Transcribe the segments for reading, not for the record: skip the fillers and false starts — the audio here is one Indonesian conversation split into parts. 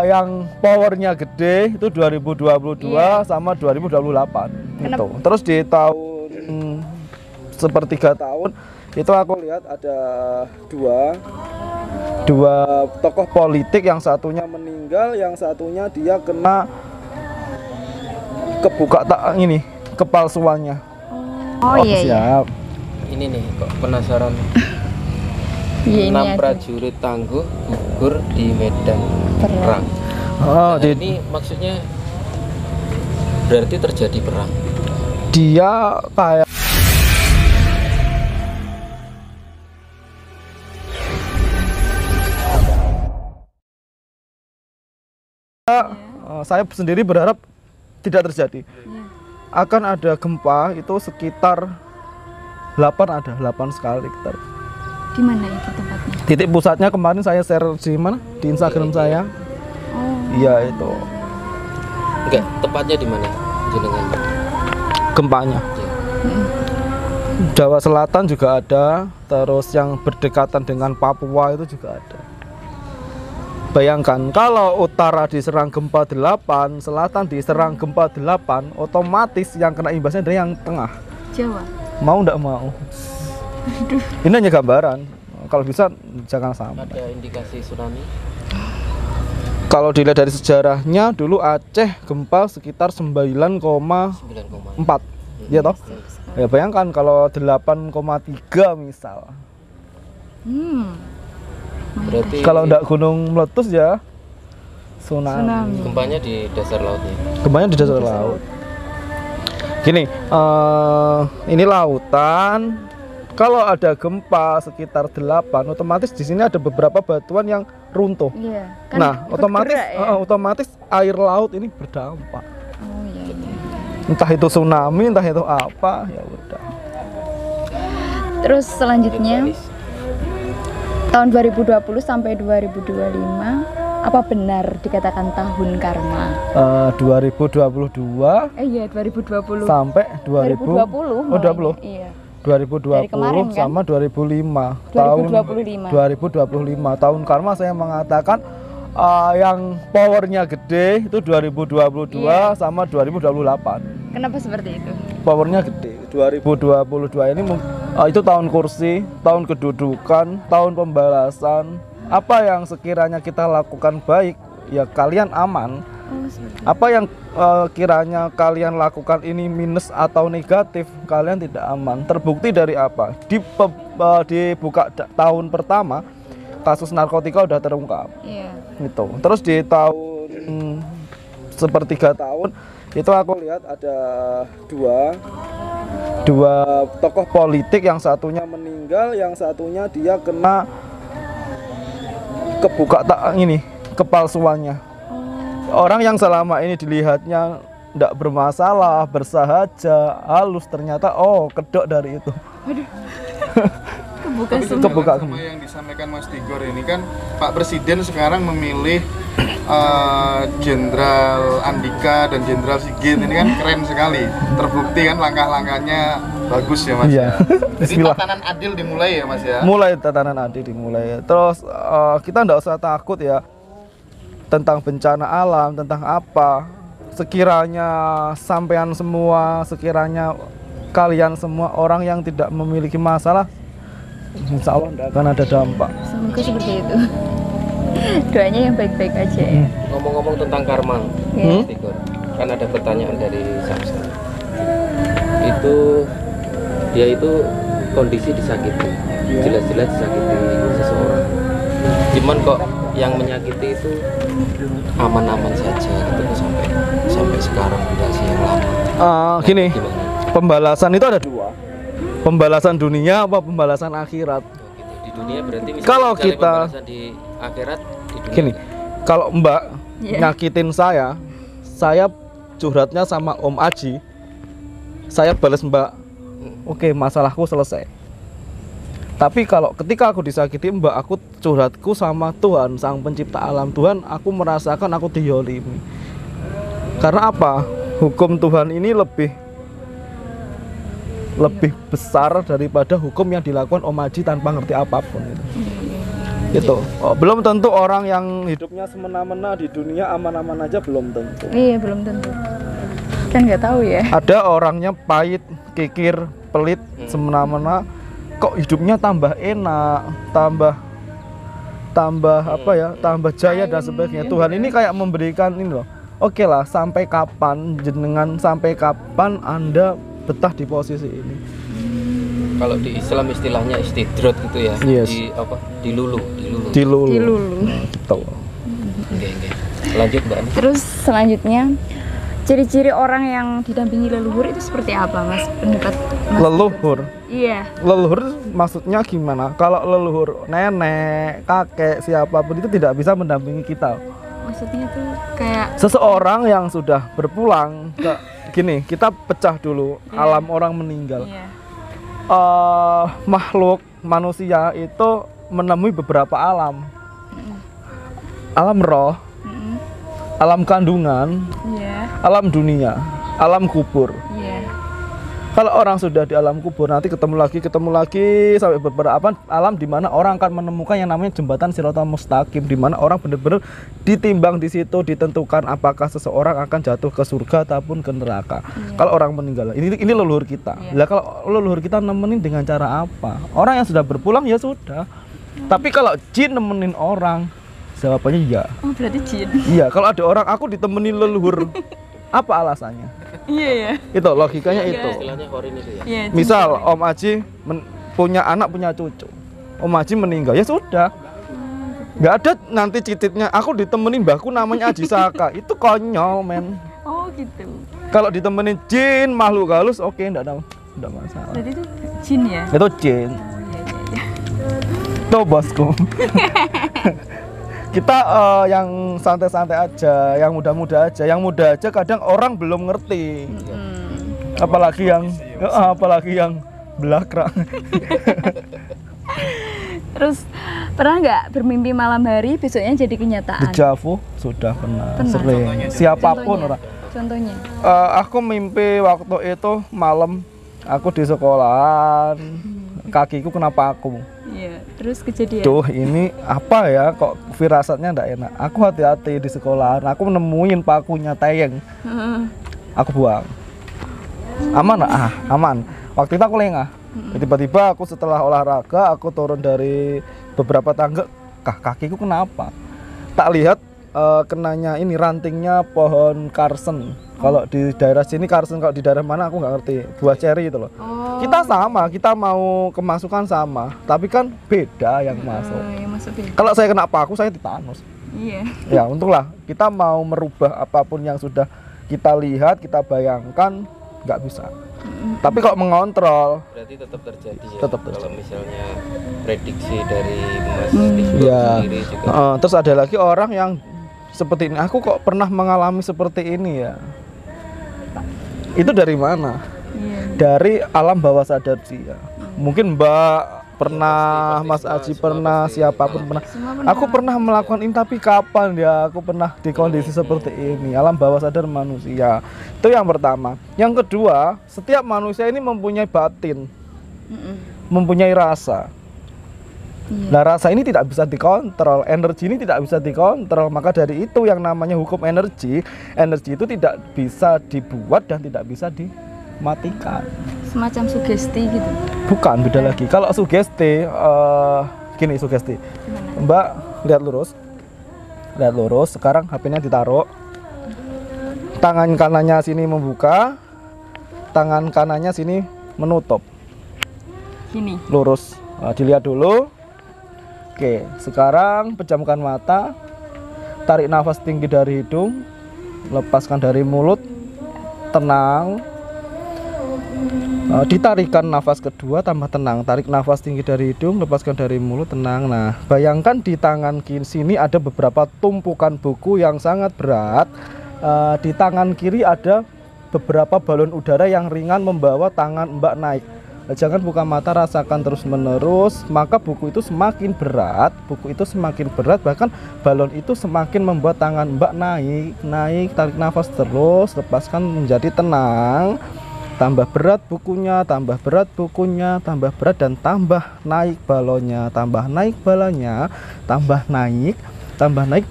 yang powernya gede itu 2022 sama 2028 gitu. Terus di tahun sepertiga tahun itu aku lihat ada dua tokoh politik, yang satunya meninggal, yang satunya dia kena kepalsuannya. Oh iya, siap. Ini nih kok penasaran. 6 prajurit tangguh gugur di medan perang. Oh, ini maksudnya berarti terjadi perang. Dia kayak saya sendiri berharap tidak terjadi. Akan ada gempa itu sekitar 8 sekali. Di mana itu tempatnya? Titik pusatnya kemarin saya share di mana? Di Instagram saya. Iya itu. Enggak, tepatnya di mana? Jenengan. Gempanya. Jawa Selatan juga ada, terus yang berdekatan dengan Papua itu juga ada. Bayangkan kalau utara diserang gempa 8, selatan diserang gempa 8, otomatis yang kena imbasnya dari yang tengah. Jawa. Mau ndak mau. Aduh. Ini hanya gambaran. Kalau bisa jangan sampai. Ada indikasi tsunami? Kalau dilihat dari sejarahnya, dulu Aceh gempa sekitar 9,4. Iya toh? Ya bayangkan kalau 8,3 misal. Berarti kalau ndak gunung meletus ya tsunami. Gempanya di dasar laut ya? Gempanya di dasar laut. Gini, ini lautan. Kalau ada gempa sekitar 8, otomatis di sini ada beberapa batuan yang runtuh. Iya, kan nah, otomatis ya? Otomatis air laut ini berdampak. Oh iya. Entah itu tsunami, entah itu apa, ya udah. Terus selanjutnya tahun 2020 sampai 2025, apa benar dikatakan tahun karma? 2022. Iya, 2020 sampai 2020. Oh, 20. Iya. 2020 kemarin, kan? sama 2005. 2025. 2025 tahun karma saya mengatakan yang powernya gede itu 2022 sama 2028. Kenapa seperti itu? Powernya gede. 2022 ini itu tahun kursi, tahun kedudukan, tahun pembalasan. Apa yang sekiranya kita lakukan baik, ya kalian aman. Apa yang kiranya kalian lakukan ini minus atau negatif, kalian tidak aman. Terbukti dari apa? Di buka tahun pertama kasus narkotika udah terungkap. Gitu. Terus di tahun sepertiga tahun itu aku lihat ada dua tokoh politik, yang satunya meninggal, yang satunya dia kena kepalsuannya. Orang yang selama ini dilihatnya tidak bermasalah, bersahaja, halus, ternyata kedok dari itu. Kebuka semua yang disampaikan Mas Tigor ini kan Pak Presiden sekarang memilih Jenderal Andika dan Jenderal Sigit, ini kan keren sekali. Terbukti kan langkah-langkahnya bagus ya Mas. Iya. Jadi tatanan adil dimulai ya Mas ya. Mulai tatanan adil dimulai. Terus kita tidak usah takut ya tentang bencana alam, tentang apa. Sekiranya sampean semua, sekiranya kalian semua orang yang tidak memiliki masalah, insya Allah tidak akan ada dampak. Semoga seperti itu. Doanya yang baik-baik aja ya. Ngomong-ngomong tentang karma, Tigor, kan ada pertanyaan dari Samsa. Dia itu kondisi disakiti, jelas-jelas disakiti seseorang. Cuman kok yang menyakiti itu aman-aman saja gitu sampai sekarang dikasih yang lama. Gini, pembalasan itu ada dua. Pembalasan dunia apa pembalasan akhirat? Di dunia berarti kalau kita di akhirat di dunia. Gini, kalau Mbak nyakitin saya curhatnya sama Om Aji, saya balas Mbak, oke, masalahku selesai. Tapi kalau ketika aku disakiti Mbak, aku curhatku sama Tuhan, Sang Pencipta alam. Tuhan, aku merasakan aku diyolimi. Karena apa? Hukum Tuhan ini lebih besar daripada hukum yang dilakukan Om Aji tanpa ngerti apapun itu. Itu belum tentu orang yang hidupnya semena-mena di dunia aman-aman aja, belum tentu. Iya, belum tentu. Kan nggak tahu ya. Ada orangnya pahit, kikir, pelit, semena-mena, kok hidupnya tambah enak, tambah apa ya, tambah jaya dan sebagainya. Tuhan ini kayak memberikan ini loh. Oke lah, sampai kapan Anda betah di posisi ini? Kalau di Islam istilahnya istidrot gitu ya. Yes. Dilulu. Dilulu. Gitu. Oke. Lanjut Mbak Ani. Terus selanjutnya, ciri-ciri orang yang didampingi leluhur itu seperti apa, Mas? Pendapat Mas? Leluhur. Iya. Leluhur maksudnya gimana? Kalau leluhur nenek, kakek, siapapun itu tidak bisa mendampingi kita. Maksudnya tuh kayak Seseorang yang sudah berpulang, gini, kita pecah dulu alam orang meninggal. iya. Makhluk manusia itu menemui beberapa alam. Alam roh, alam kandungan, Iya. alam dunia, alam kubur. Iya. Kalau orang sudah di alam kubur, nanti ketemu lagi sampai beberapa alam di mana orang akan menemukan yang namanya jembatan Shiratal Mustaqim, di mana orang benar-benar ditimbang di situ, ditentukan apakah seseorang akan jatuh ke surga ataupun ke neraka. Kalau orang meninggal, ini leluhur kita. Lah kalau leluhur kita nemenin dengan cara apa? Orang yang sudah berpulang ya sudah. Tapi kalau jin nemenin orang, jawabannya iya. Oh, berarti jin. Iya, kalau ada orang aku ditemenin leluhur, apa alasannya? Iya ya. Itu logikanya itu. Istilahnya korin itu ya. Iya. Misal Om Aji punya anak, punya cucu, Om Aji meninggal, ya sudah, nggak ada nanti cicitnya aku ditemenin mbahku namanya Aji Saka. Itu konyol men. Oh gitu. Kalau ditemenin jin makhluk halus, oke, nggak masalah. Berarti itu jin ya? Itu jin. Tuh bosku. Kita yang santai-santai aja, yang muda-muda aja. Yang muda aja kadang orang belum ngerti. Apalagi yang belakang. Terus pernah nggak bermimpi malam hari besoknya jadi kenyataan? Dejavu sudah pernah. Sering. Contohnya. Siapapun orang. Contohnya? Aku mimpi waktu itu malam, aku di sekolahan, kakiku kena paku. Iya. Terus kejadian? Duh, ini apa ya, kok firasatnya ndak enak. Aku hati-hati di sekolahan, aku nemuin pakunya teyeng, aku buang. Aman nggak? Aman. Waktu itu aku lengah. Tiba-tiba aku setelah olahraga, aku turun dari beberapa tangga, kakiku kenapa? Tak lihat kenanya ini rantingnya pohon karsen. Kalau di daerah sini karsen, kalau di daerah mana aku nggak ngerti. Buah ceri itu loh. Oh. Kita sama, kita mau kemasukan sama, tapi kan beda yang masuk. Yang masuk beda. Kalau saya kena paku, saya ditanus. Iya. Ya untunglah kita mau merubah apapun yang sudah kita lihat, kita bayangkan, nggak bisa. Tapi kalau mengontrol, Berarti tetap terjadi ya. Tetap Kalau terjadi. misalnya prediksi dari Mas Iqbal ya. sendiri juga. Terus ada lagi orang yang seperti ini. Aku kok pernah mengalami seperti ini ya. Itu dari mana? Iya. Dari alam bawah sadar dia. Mungkin Mbak pernah, pasti Mas semua- Aji semua pernah, pasti siapapun pernah. Aku pernah melakukan ini, tapi kapan ya aku pernah di kondisi seperti ini? Alam bawah sadar manusia. Itu yang pertama. Yang kedua, setiap manusia ini mempunyai batin, mempunyai rasa. Iya. Nah, rasa ini tidak bisa dikontrol, energi ini tidak bisa dikontrol. Maka dari itu yang namanya hukum energi itu tidak bisa dibuat dan tidak bisa dimatikan. Semacam sugesti gitu. Bukan, beda lagi. Kalau sugesti, gini sugesti. Gimana? Mbak, lihat lurus. Sekarang HP-nya ditaruh. Tangan kanannya sini membuka, tangan kanannya sini menutup. Gini. Lurus. Dilihat dulu. Oke, sekarang pejamkan mata. Tarik nafas tinggi dari hidung, lepaskan dari mulut. Tenang. Ditarikan nafas kedua, tambah tenang. Tarik nafas tinggi dari hidung, lepaskan dari mulut, tenang. Nah, bayangkan di tangan kiri sini ada beberapa tumpukan buku yang sangat berat. Di tangan kiri ada beberapa balon udara yang ringan membawa tangan Mbak naik. Nah, jangan buka mata, rasakan terus menerus. Maka buku itu semakin berat, bahkan balon itu semakin membuat tangan Mbak naik. Tarik nafas terus, lepaskan, menjadi tenang. tambah berat bukunya, tambah berat bukunya, tambah berat dan tambah naik balonnya, tambah naik balonnya, tambah naik,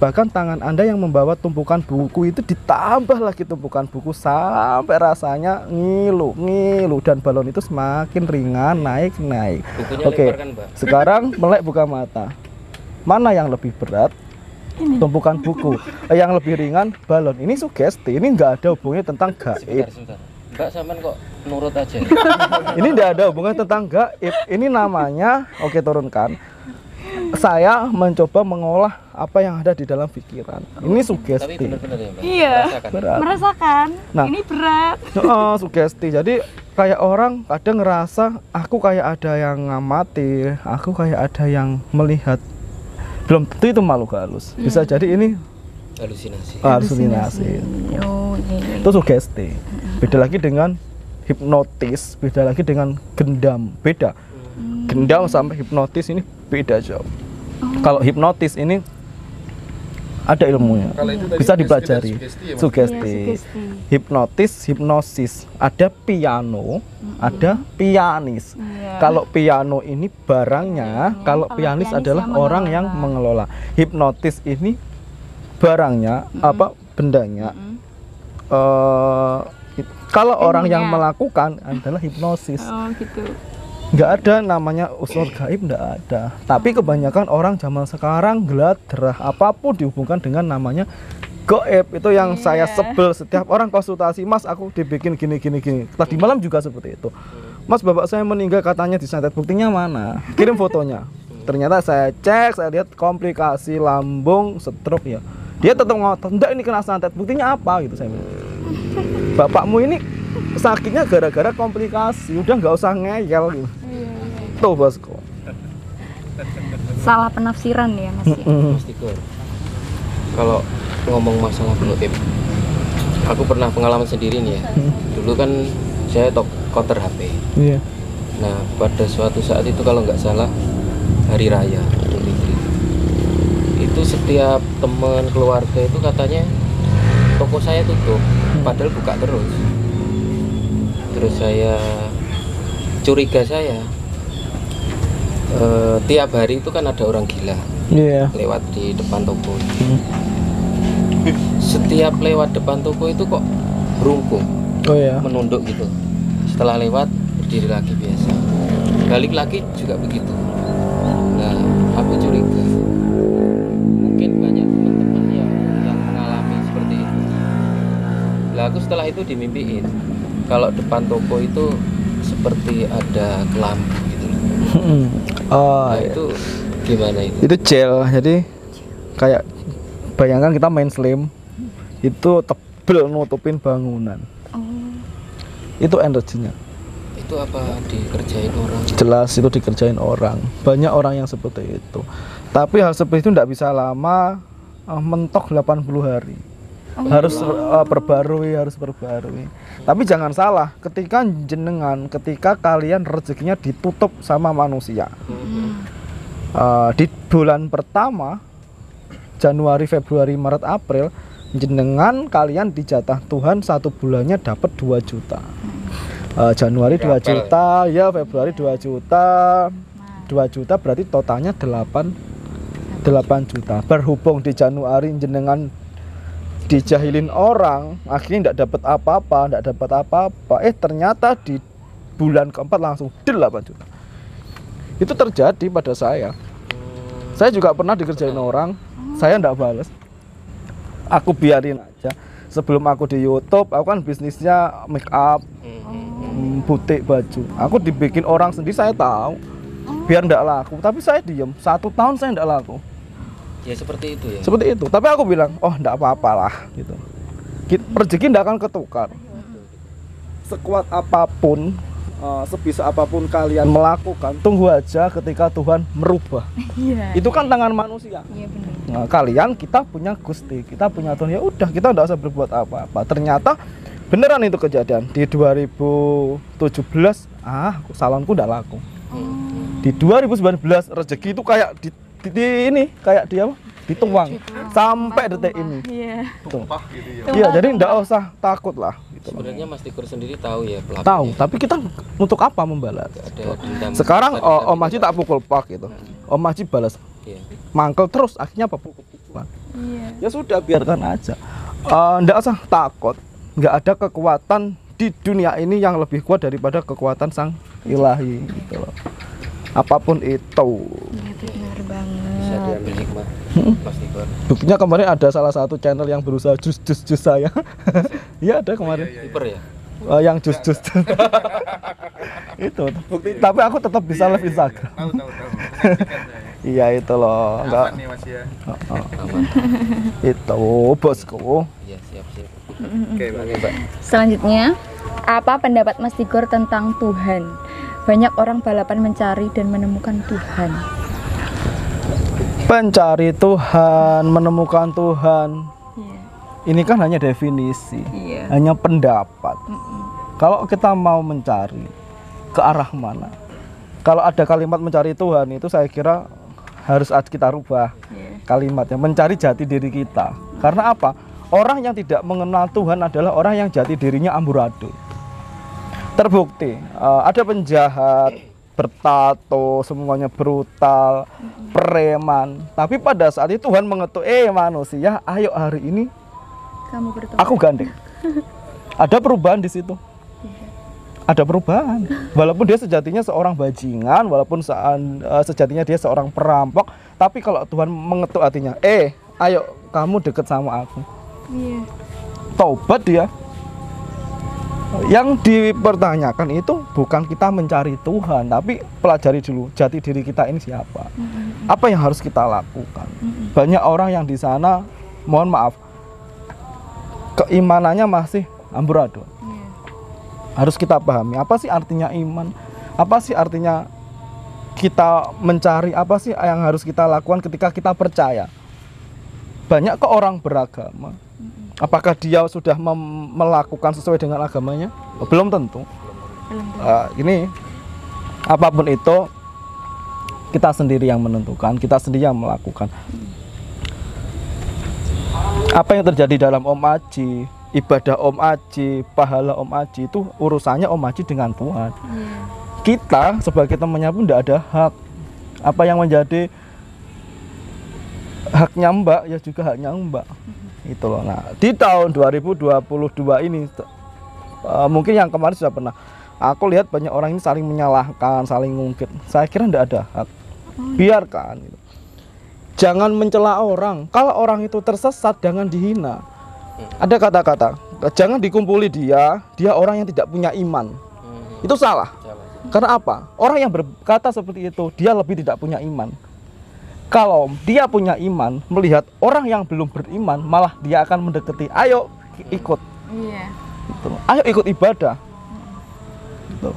bahkan tangan Anda yang membawa tumpukan buku itu ditambah lagi tumpukan buku sampai rasanya ngilu dan balon itu semakin ringan naik. Bukunya Oke, lemparkan, Mbak. sekarang melek buka mata. Mana yang lebih berat? Tumpukan buku. Yang lebih ringan balon. Ini sugesti, ini nggak ada hubungannya tentang gaib. Sebentar. Mbak sampean kok nurut aja. Ini tidak ada hubungan tentang gaib. Ini namanya, oke turunkan. Saya mencoba mengolah apa yang ada di dalam pikiran. Ini Tapi sugesti. benar-benar ya, Mbak. Iya. Rasakan. Berat. Merasakan. Nah. Ini berat. Sugesti. Jadi kayak orang kadang ngerasa aku kayak ada yang ngamati, aku kayak ada yang melihat. Belum tentu itu makhluk halus. Bisa jadi ini halusinasi. Oh, iya. Itu sugesti. Beda lagi dengan hipnotis, beda lagi dengan gendam, beda. Gendam sampai hipnotis ini beda jauh. Kalau hipnotis ini ada ilmunya, Kalau itu tadi bisa sugesti dan dipelajari. sugesti ya, Mas? Sugesti, Iya, sugesti. hipnotis, hipnosis. Ada piano, ada pianis. Iya. Kalau piano ini barangnya, kalau kalau pianis pianis adalah yang orang yang mengelola. Hipnotis ini barangnya, apa bendanya. Kalau orang yang Ilmunya. melakukan adalah hipnosis. Oh, gitu. Nggak ada namanya unsur gaib, nggak ada. Tapi kebanyakan orang zaman sekarang geladrah apapun dihubungkan dengan namanya gaib. Itu yang saya sebel. Setiap orang konsultasi, Mas aku dibikin gini. Tadi malam juga seperti itu. Mas bapak saya meninggal katanya disantet, buktinya mana? Kirim fotonya. Ternyata saya cek, saya lihat komplikasi lambung, stroke ya. Dia tetap ngotot, enggak ini kena santet, buktinya apa gitu saya bilang. Bapakmu ini sakitnya gara-gara komplikasi, udah nggak usah ngeyel gitu. Tuh bosku. Salah penafsiran ya, Mas. Ya? Mas Tigor, kalau ngomong masalah gaib, aku pernah pengalaman sendiri nih ya. Dulu kan saya koter HP. Iya. Nah pada suatu saat itu kalau nggak salah hari raya Idul Fitri, itu setiap teman keluarga itu katanya toko saya tutup, padahal buka terus saya curiga tiap hari itu kan ada orang gila Iya. lewat di depan toko. Setiap lewat depan toko itu kok berungkung, Oh ya. menunduk gitu. Setelah lewat berdiri lagi biasa, balik lagi juga begitu. Nah aku curiga mungkin banyak teman-teman yang mengalami seperti itu. Lah aku setelah itu dimimpiin kalau depan toko itu seperti ada kelambu gitu. Oh, Nah iya. itu gimana itu? Itu gel, jadi kayak bayangkan kita main slim, itu tebel nutupin bangunan. Itu energinya. Itu apa dikerjain orang? Jelas itu dikerjain orang. Banyak orang yang seperti itu. Tapi hal seperti itu tidak bisa lama, mentok 80 hari. Harus perbarui. Tapi jangan salah, ketika kalian rezekinya ditutup sama manusia. Di bulan pertama, Januari, Februari, Maret, April, jenengan kalian dijatah Tuhan 1 bulannya dapat 2 juta. Januari 2 juta, ya Februari 2 juta. 2 juta berarti totalnya 8 juta. Berhubung di Januari jenengan dijahilin orang, akhirnya tidak dapat apa-apa. Ternyata di bulan keempat langsung 8 juta. Itu terjadi pada saya. Saya juga pernah dikerjain orang, saya tidak balas. Aku biarin aja. Sebelum aku di YouTube, aku kan bisnisnya make up, butik baju. Aku dibikin orang sendiri, saya tahu. Biar tidak laku, tapi saya diem. 1 tahun saya tidak laku. Ya seperti itu ya. Seperti itu. Tapi aku bilang, oh tidak apa-apa lah gitu. Rezeki tidak akan ketukar. Sekuat apapun, sebisa apapun kalian melakukan, tunggu aja ketika Tuhan merubah. Iya. Itu kan tangan manusia. Iya benar. Nah, kita punya Gusti, kita punya Tuhan. Ya udah, kita tidak usah berbuat apa-apa. Ternyata beneran itu kejadian di 2017. Salonku tidak laku. Di 2019 rezeki itu kayak dituang sampai detik ini. Iya. Tuh. Tumpah gitu ya. Iya, jadi tidak usah takut lah. gitu loh. Sebenarnya Mas Tigor sendiri tahu ya pelakunya. Tahu, tapi kita untuk apa membalas? Ada dendam. Sekarang ada dendam Om Haji gitu. tak pukul pak gitu. Om Haji balas Iya. mangkel terus, akhirnya apa, pukul-pukulan. Iya. Ya sudah, biarkan aja. Nggak usah takut. Nggak ada kekuatan di dunia ini yang lebih kuat daripada kekuatan sang ilahi gitu loh. Apapun itu. Iya, benar Bisa banget. diambil hikmah Mas Tigor. Buktinya kemarin ada salah satu channel yang berusaha jus saya. Iya ada kemarin. Hiper ya? Yang jus itu bukti. Tapi aku tetap bisa live Instagram. Tahu. Iya itu loh. Enggak. Aman nih Mas ya. Aman. Itu bosku. Iya, siap. Oke, Mbak. Selanjutnya, apa pendapat Mas Tigor tentang Tuhan? Banyak orang balapan mencari dan menemukan Tuhan. Pencari Tuhan, menemukan Tuhan. Iya. Ini kan hanya definisi, Iya. hanya pendapat. Kalau kita mau mencari ke arah mana? Kalau ada kalimat mencari Tuhan itu saya kira harus kita rubah Iya. kalimatnya, mencari jati diri kita. Karena apa? Orang yang tidak mengenal Tuhan adalah orang yang jati dirinya amburadul. Terbukti ada penjahat, bertato, semuanya brutal, preman. Tapi pada saat itu Tuhan mengetuk, manusia, ayo hari ini Kamu bertobat. aku gandeng. Ada perubahan di situ. Ada perubahan. Walaupun dia sejatinya seorang bajingan, walaupun sejatinya dia seorang perampok, tapi kalau Tuhan mengetuk hatinya, ayo kamu deket sama aku. Iya. Taubat dia. Yang dipertanyakan itu bukan kita mencari Tuhan, tapi pelajari dulu jati diri kita ini siapa. Apa yang harus kita lakukan? Banyak orang yang di sana, mohon maaf, keimanannya masih amburadul. Iya. Harus kita pahami apa sih artinya iman, apa sih artinya kita mencari, apa sih yang harus kita lakukan ketika kita percaya. Banyak kok orang beragama, apakah dia sudah melakukan sesuai dengan agamanya? Belum tentu. Ini apapun itu kita sendiri yang menentukan, kita sendiri yang melakukan. Apa yang terjadi dalam Om Haji, ibadah Om Haji, pahala Om Haji itu urusannya Om Haji dengan Tuhan. Kita sebagai temannya pun tidak ada hak. Apa yang menjadi haknya Mbak ya juga haknya Mbak. Itu loh. Nah, di tahun 2022 ini mungkin yang kemarin sudah pernah aku lihat banyak orang ini saling menyalahkan, saling ngungkit. Saya kira tidak ada hak. Biarkan gitu. Jangan mencela orang. Kalau orang itu tersesat jangan dihina. Ada kata-kata, jangan dikumpuli dia orang yang tidak punya iman. Itu salah. Karena apa? Orang yang berkata seperti itu, dia lebih tidak punya iman. Kalau dia punya iman, melihat orang yang belum beriman, malah dia akan mendekati. Ayo ikut. Iya. Gitu. Ayo ikut ibadah. Gitu.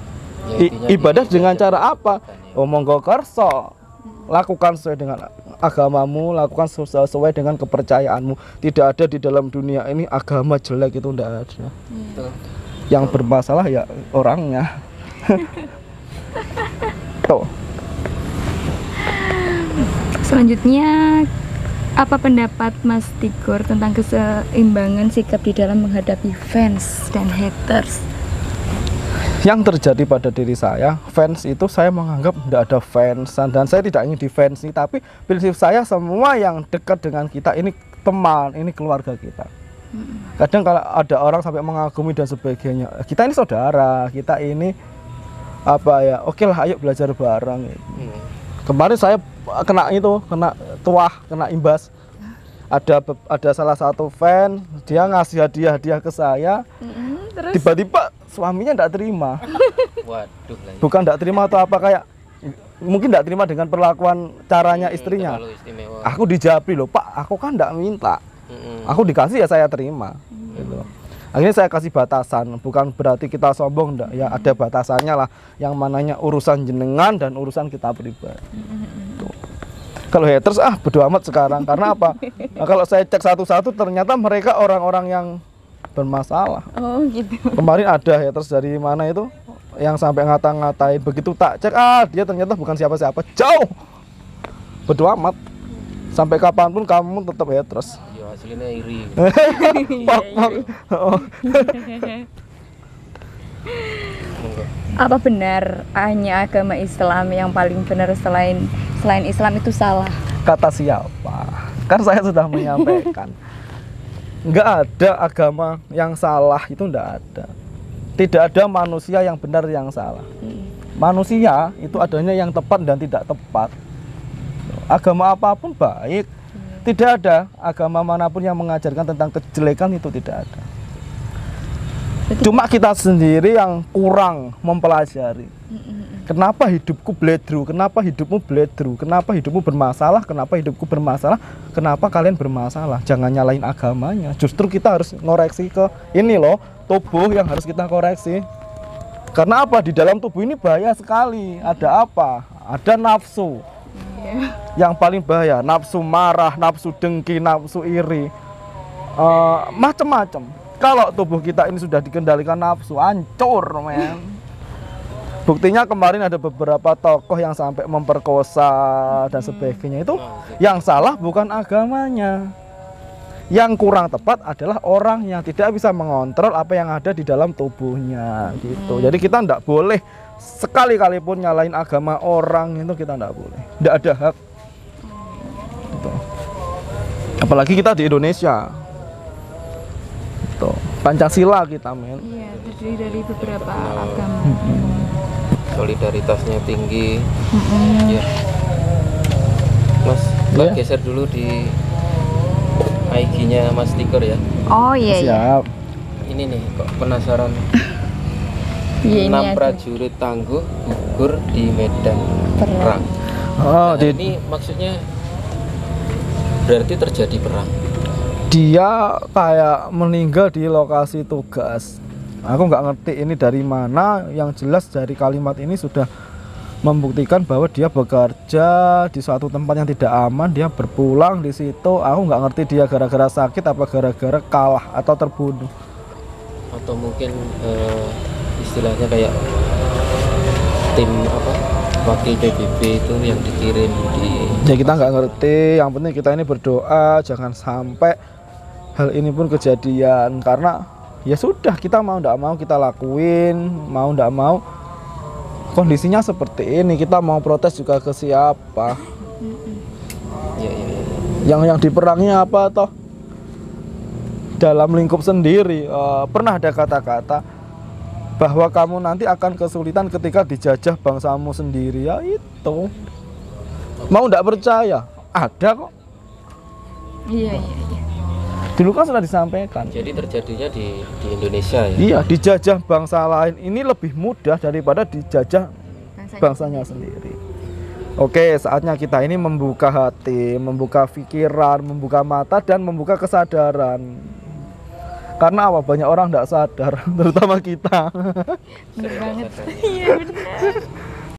Ya, intinya Ibadah gini, dengan ibadah cara apa? bukan ya. Monggo kerso. Lakukan sesuai dengan agamamu, lakukan sesuai dengan kepercayaanmu. Tidak ada di dalam dunia ini agama jelek, itu tidak ada. Betul. Yang bermasalah ya orangnya. Tuh. Selanjutnya, apa pendapat Mas Tigor tentang keseimbangan sikap di dalam menghadapi fans dan haters? Yang terjadi pada diri saya, fans itu saya menganggap tidak ada fans, dan saya tidak ingin difansi, tapi prinsip saya semua yang dekat dengan kita ini teman, ini keluarga kita. Kadang kalau ada orang sampai mengagumi dan sebagainya, kita ini saudara, kita ini apa ya, oke lah ayo belajar bareng gitu. Kemarin saya kena kena imbas. Ada salah satu fan, dia ngasih hadiah ke saya. Terus? Tiba-tiba suaminya tidak terima. Waduh lah. Bukan tidak terima atau apa, kayak mungkin tidak terima dengan perlakuan caranya istrinya. Terlalu istimewa. Aku dijabri loh, Pak, aku kan tidak minta. Aku dikasih ya saya terima. Gitu. Akhirnya saya kasih batasan, bukan berarti kita sombong, enggak. Ya ada batasannya lah, yang mananya urusan jenengan dan urusan kita pribadi. Tuh. Kalau haters bodo amat sekarang, karena apa? Nah, kalau saya cek satu-satu ternyata mereka orang-orang yang bermasalah. Oh gitu. Kemarin ada haters dari mana itu yang sampai ngata-ngatain, begitu tak cek dia ternyata bukan siapa-siapa, jauh. Bodo amat. Sampai kapanpun kamu tetap haters. Ya hasilnya iri. Pak. Monggo. Apa benar hanya agama Islam yang paling benar, selain Islam itu salah? Kata siapa? Kan saya sudah menyampaikan. Nggak ada agama yang salah, itu nggak ada. Tidak ada manusia yang benar yang salah. Manusia itu adanya yang tepat dan tidak tepat. Agama apapun baik. Tidak ada agama manapun yang mengajarkan tentang kejelekan, itu tidak ada. Cuma kita sendiri yang kurang mempelajari. Kenapa hidupku bledru? Kenapa hidupmu bledru? Kenapa hidupmu bermasalah? Kenapa hidupku bermasalah? Kenapa kalian bermasalah? Jangan nyalain agamanya. Justru kita harus ngoreksi ke ini loh, tubuh yang harus kita koreksi. Karena apa? Di dalam tubuh ini bahaya sekali. Ada apa? Ada nafsu. Yang paling bahaya, nafsu marah, nafsu dengki, nafsu iri, macam-macam. Kalau tubuh kita ini sudah dikendalikan nafsu, hancur, men. Buktinya kemarin ada beberapa tokoh yang sampai memperkosa dan sebagainya. Itu yang salah bukan agamanya. Yang kurang tepat adalah orang yang tidak bisa mengontrol apa yang ada di dalam tubuhnya, gitu. Jadi kita tidak boleh sekali-kali pun nyalain agama orang, itu kita tidak boleh. Tidak ada hak. Gitu. Apalagi kita di Indonesia. Gitu. Pancasila kita, men. Iya, terdiri dari beberapa agama. Solidaritasnya tinggi. Ya. Mas, Mbak Ya. geser dulu di IG-nya Mas Tigor ya. Oh iya, iya. Siap. Ini nih, kok penasaran. Iya, ini 6 ada. prajurit tangguh gugur di medan perang. Oh, Nah, ini maksudnya berarti terjadi perang. dia kayak meninggal di lokasi tugas. Aku nggak ngerti ini dari mana. Yang jelas dari kalimat ini sudah membuktikan bahwa dia bekerja di suatu tempat yang tidak aman. Dia berpulang di situ. Aku nggak ngerti dia gara-gara sakit apa gara-gara kalah atau terbunuh. Atau mungkin istilahnya kayak tim apa, wakil PBB itu yang dikirim di. Ya kita nggak ngerti. Yang penting kita ini berdoa jangan sampai hal ini pun kejadian, karena ya sudah, kita mau ndak mau kita lakuin, mau ndak mau kondisinya seperti ini. Kita mau protes juga ke siapa? Ya, ya, ya. Yang diperangi apa toh? Dalam lingkup sendiri. Pernah ada kata-kata bahwa kamu nanti akan kesulitan ketika dijajah bangsamu sendiri. Ya itu. Mau ndak percaya? Ada kok. Iya, iya, iya. Dulu kan sudah disampaikan. Jadi terjadinya di Indonesia ya. Iya, dijajah bangsa lain ini lebih mudah daripada dijajah bangsanya sendiri. Oke, saatnya kita ini membuka hati, membuka pikiran, membuka mata, dan membuka kesadaran. Karena apa? Banyak orang tidak sadar, terutama kita. Bener banget. Iya, benar.